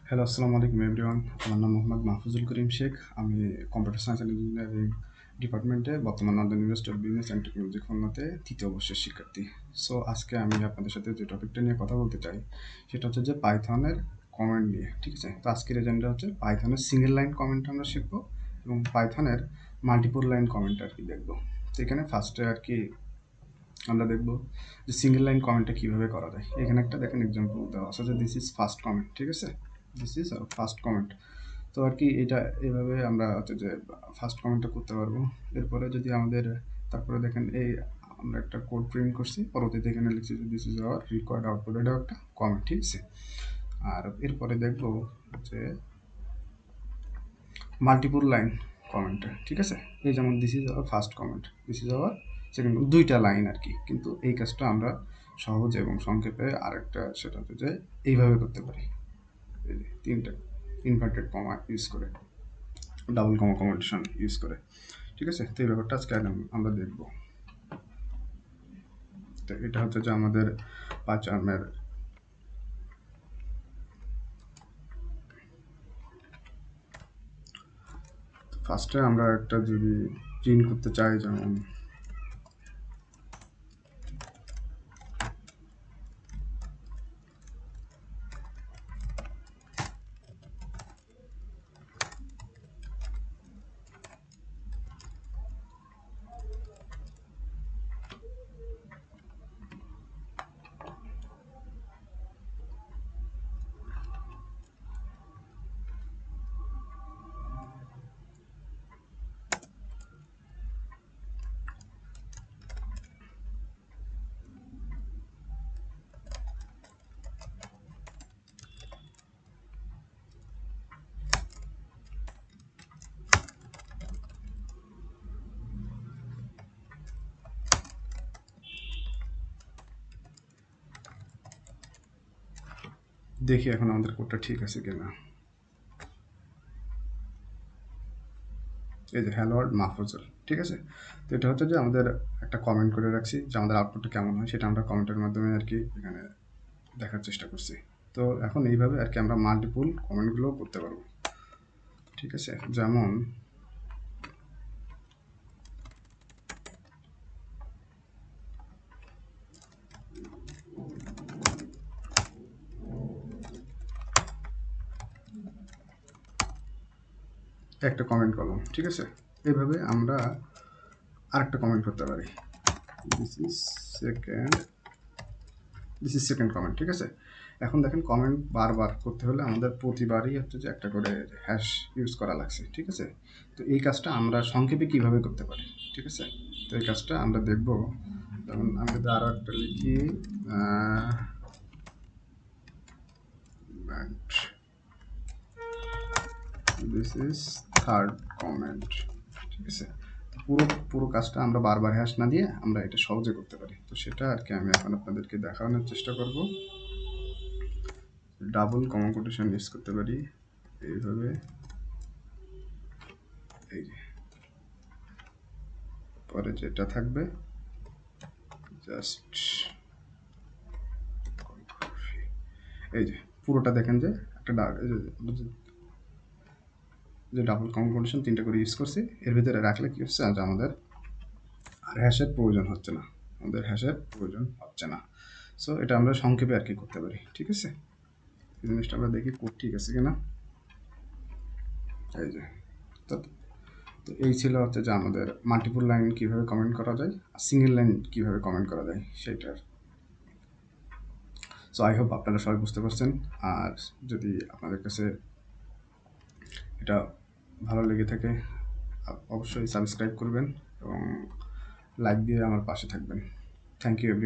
Hello, আসসালামু আলাইকুম everyone. আমার নাম মোহাম্মদ মাহফুজুল করিম শেখ। আমি কম্পিউটার সায়েন্স অ্যান্ড ইঞ্জিনিয়ারিং ডিপার্টমেন্টে বর্তমান London university of business and technology খুলনাতে তৃতীয় বর্ষের শিক্ষার্থী। সো আজকে আমি আপনাদের সাথে যে টপিকটা নিয়ে কথা বলতে চাই সেটা হচ্ছে যে পাইথনের কমেন্ট নিয়ে, ঠিক আছে? তো আজকের এজেন্ডা হচ্ছে পাইথনের সিঙ্গেল লাইন কমেন্ট আমরা শিখবো এবং পাইথনের মাল্টিপল লাইন কমেন্ট আর কি দেখবো। তো এখানে ফার্স্টে আর কি আমরা দেখব যে সিঙ্গেল লাইন কমেন্টটা কীভাবে করা যায়। এখানে একটা দেখেন এক্সাম্পল দেওয়া আছে যে দিস ইজ ফার্স্ট কমেন্ট, ঠিক আছে? This is first comment. তো আর কি এটা এভাবে আমরা হচ্ছে যে ফার্স্ট কমেন্টটা করতে পারবো। এরপরে যদি আমাদের তারপরে দেখেন এই আমরা একটা কোড প্রিন্ট করছি, পরবর্তীতে এখানে লিখছি যে this is our required output, এটাও একটা কমেন্ট, ঠিক আছে? আর এরপরে দেখবো যে মাল্টিপল লাইন কমেন্টটা, ঠিক আছে? এই যেমন this is our first comment, this is our second, দুইটা লাইন আর কি। কিন্তু এই কাজটা আমরা সহজ এবং সংক্ষেপে আরেকটা সেটা হচ্ছে যে এইভাবে করতে পারি, এই যে তিনটা ইনভার্টেড কমা ইউজ করে, ডাবল কমা কমেন্টেশন ইউজ করে, ঠিক আছে? তো এই ব্যাপারটা আজকে আমরা দেখব। তো এটা হচ্ছে যে আমাদের পাঁচামের ফার্স্টে আমরা একটা যদি প্রিন্ট করতে চাই, যেমন দেখি এখন আমাদের কোডটা ঠিক আছে কিনা। এই যে হ্যালো ওয়ার্ল্ড মাহফুজুল, ঠিক আছে? তো এটা হচ্ছে যে আমাদের একটা কমেন্ট করে রাখছি যে আমাদের আউটপুটটা কেমন হয় সেটা আমরা কমেন্টের মাধ্যমে আর কি এখানে দেখার চেষ্টা করছি। তো এখন এইভাবে আর কি আমরা মাল্টিপল কমেন্টগুলো করতে পারবো, ঠিক আছে? যেমন একটা কমেন্ট করলাম, ঠিক আছে? এইভাবে আমরা আরেকটা কমেন্ট করতে পারি, this is second, this is second comment, ঠিক আছে? এখন দেখেন কমেন্ট বারবার করতে হলে আমাদের প্রতিবারই হচ্ছে যে একটা করে হ্যাশ ইউজ করা লাগছে, ঠিক আছে? তো এই কাজটা আমরা সংক্ষেপে কিভাবে করতে পারি, ঠিক আছে? তো এই কাজটা আমরা দেখব। যেমন আমি যদি আরও একটা লিখি, দিস ইজ থার্ড কমেন্ট, ঠিক আছে? পুরো পুরো কাজটা আমরা বারবার হ্যাশ না দিয়ে আমরা এটা সহজে করতে পারি। তো সেটা আর কি আমি এখন আপনাদেরকে দেখানোর চেষ্টা করব। ডাবল কমা কোটেশন ইউজ করতে পারি এইভাবে, এই যে পরে যেটা থাকবে জাস্ট এই যে পুরোটা দেখেন যে একটা যে ডাবল কমা কোটেশন তিনটা করে ইউজ করছি, এর ভিতরে রাখলে কি হচ্ছে যে আমাদের আর হ্যাশের প্রয়োজন হচ্ছে না, আমাদের হ্যাশের প্রয়োজন হচ্ছে না। সো এটা আমরা সংক্ষেপে আর কি করতে পারি, ঠিক আছে? এই জিনিসটা আমরা দেখি কোড ঠিক আছে কিনা। এই যে তো তো এই ছিল হচ্ছে যে আমাদের মাল্টিপল লাইন কীভাবে কমেন্ট করা যায় আর সিঙ্গেল লাইন কীভাবে কমেন্ট করা যায় সেটার। সো আই হোপ আপনারা সবাই বুঝতে পারছেন। আর যদি আপনাদের কাছে এটা ভালো লেগে থাকে অবশ্যই সাবস্ক্রাইব করবেন এবং লাইক দিয়ে আমার পাশে থাকবেন। Thank you everyone.